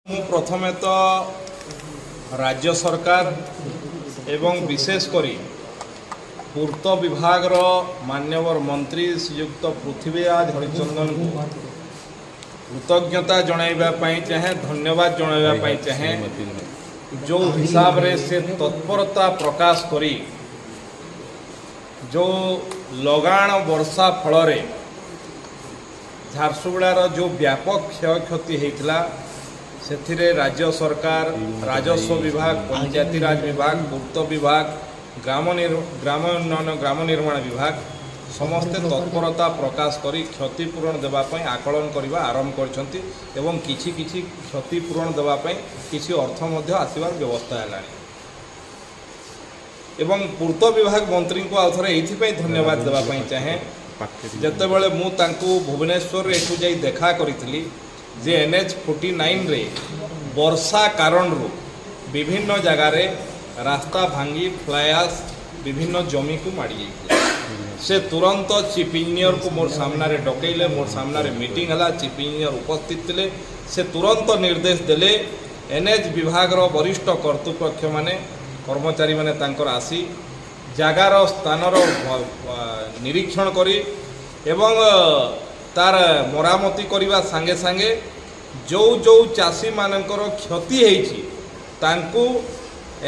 प्रथमे तो राज्य सरकार एवं विशेषकर पूर्त विभाग मान्यवर मंत्री श्रीयुक्त पृथ्वीराज हरिचंदन को कृतज्ञता जणाइवाई चाहे धन्यवाद जणाइवाई चाहे जो हिसाब रे से तत्परता प्रकाश करी जो लगाण वर्षा फल झारसुगुड़ार जो व्यापक क्षय क्षति होता से राज्य सरकार राजस्व विभाग पंचायती राज विभाग पूर्त विभाग ग्राम उन्नयन ग्राम निर्माण विभाग समस्ते तत्परता प्रकाश करी क्षतिपूरण देवाई आकलन करने आरंभ कर किछि क्षतिपूरण देवाई किसी अर्थ आसबार व्यवस्था है एवं पूर्त विभाग मंत्री को आउ थे ये धन्यवाद देवाई चाहे जितेबाला मुझे भुवनेश्वर एठू जा देखा करी जे NH-49 रे वर्षा कारण विभिन्न जगार रास्ता भांगी फ्लायास विभिन्न जमी को माड़ी से तुरंत चीफ इंजीनियर को मोर सामने डकैले मोर सामने मीटिंग है चीफ इंजीनियर उपस्थित थे से तुरंत निर्देश देले NH विभाग वरिष्ठ कर्तृपक्ष माने कर्मचारी माने तांकर आसी जगार स्थानर निरीक्षण करी एवं तार मरामती करने सांगे सांगे जो जो चाषी मानकर क्षति होती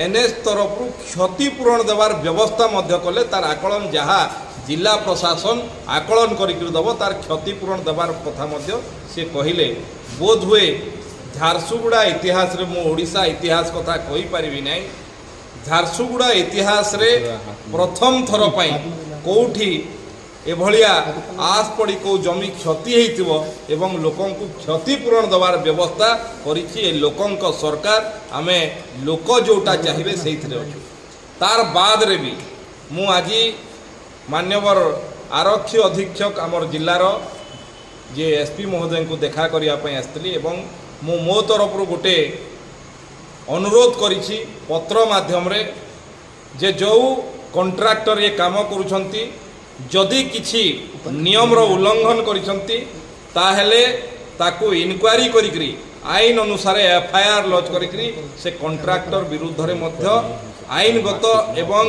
NH तरफ क्षतिपूरण देवार व्यवस्था कले तार आकलन जहाँ जिला प्रशासन आकलन करदब तार क्षतिपूरण देवार कथा से कहले बोध हुए झारसुगुड़ा इतिहास रे मु ओडिशा इतिहास कथा कहि परिबि नै झारसुगुड़ा इतिहास रे प्रथम थर पई कोठी एभलिया आस पड़ी को जमी क्षति होइतिबो एवं लोकों को क्षतिपूरण देवार व्यवस्था करिछि लोकों सरकार आमे लोक जोटा चाहिए से तार बाद रे भी मु आज मान्यवर आरक्षी अधीक्षक आमर जिलार जे SP महोदय को देखा करने आसती एवं मो तरफ गोटे अनुरोध करिछि पत्र माध्यम रे जे जो कॉन्ट्रैक्टर ये काम करुछंती जदि किछि नियम रो उल्लंघन करिसंती ताहेले ताकू इनक्वारी करिकरी आईन अनुसार FIR लॉन्च करिकरी से कॉन्ट्रैक्टर विरुद्ध रे मध्य आईनगत एवं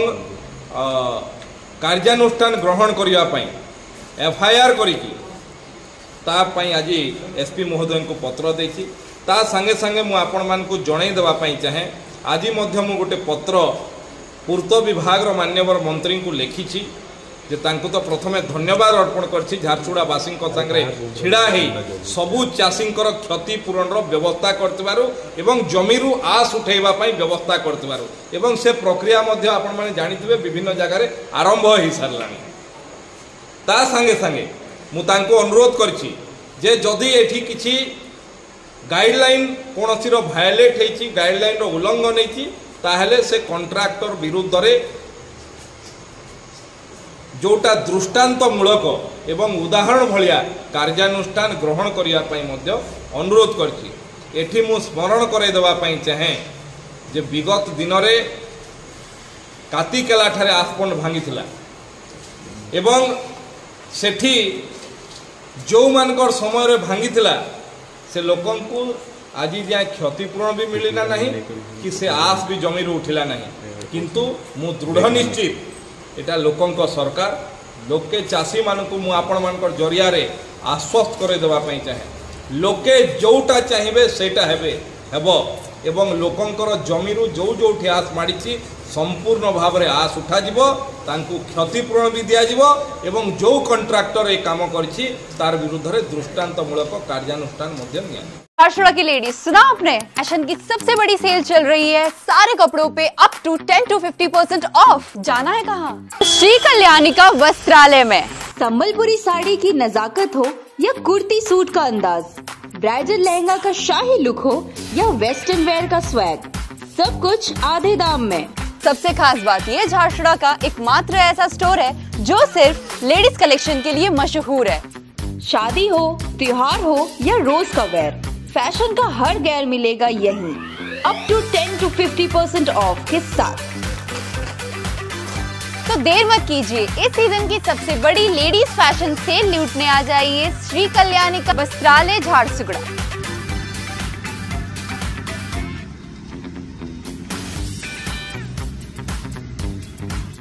कार्यानुष्ठान ग्रहण करिया पई FIR करिकी ता पई आज SP महोदय को पत्र देछि ता संगे संगे मु आपण मान को जणाई देबा पई चाहे आज मध्य मु गोटे पत्र पूर्त विभाग रो मान्यवर मंत्री को लिखिछि जे तांको तो प्रथमे धन्यवाद अर्पण करछि झारसुगुड़ा वासी संगे छिड़ा ही सबु चाषींकर क्षतिपूरण व्यवस्था करतिबारु एवं जमीरु आस उठेबा पई व्यवस्था करतिबारु एवं से प्रक्रिया मध्य आपण माने जानिथिबे विभिन्न जगार आरंभ हो सारलानी ता संगे संगे मु तांको अनुरोध करछि जे जदि एठी किछि गाइडलाइन कोनोसी रो वायलेट हेछि गाइडलाइन रो उल्लंघन हेछि ताहेले से कॉन्ट्रैक्टर विरुद्ध रे जोटा दृष्टांत मूलक एवं उदाहरण भलिया कार्यानुष्ठान ग्रहण करने अनुरोध करछि मु स्मरण कराई देबा पई चाहे जे विगत दिन रे कातिकेला ठारे आसपंड भांगी एवं सेठी जो मानकर समय रे भांगी से लोकों को आज जाए क्षतिपूरण भी मिलना नहीं कि से आस भी जमी उठिला नहीं किंतु मु दृढ़ निश्चित एटा लोकों सरकार लोके चाषी मानक मु आपण मानकर जरिया रे आश्वस्त करे देबा पई चाहे लोके जोटा चाहिए सेटा हेबे हेबो एवं लोकंकर जमीरु जो जोठी आस माड़ी संपूर्ण भाव रे आस उठा जिवो तांकु क्षतिपूरण भी दिया जिवो एवं जो कॉन्ट्रैक्टर ए काम करछि तार विरुद्ध रे दृष्टांतमूलक कार्यानुष्ठान मध्य निया। झारसुगुड़ा की लेडीज सुना आपने फैशन की सबसे बड़ी सेल चल रही है सारे कपड़ों पे अप टू 10 to 50% ऑफ। जाना है कहाँ? श्री कल्याणिका वस्त्रालय में। संबलपुरी साड़ी की नजाकत हो या कुर्ती सूट का अंदाज, ब्राइडल लहंगा का शाही लुक हो या वेस्टर्न वेयर का स्वैग, सब कुछ आधे दाम में। सबसे खास बात ये झारसुगुड़ा का एकमात्र ऐसा स्टोर है जो सिर्फ लेडीज कलेक्शन के लिए मशहूर है। शादी हो, त्योहार हो या रोज का वेयर, फैशन का हर गैर मिलेगा यहीं अप टू 10 to 50% ऑफ के साथ। तो देर मत कीजिए, इस सीजन की सबसे बड़ी लेडीज फैशन सेल लूटने आ जाइए श्री कल्याणिका वस्त्रालय झारसुगुड़ा।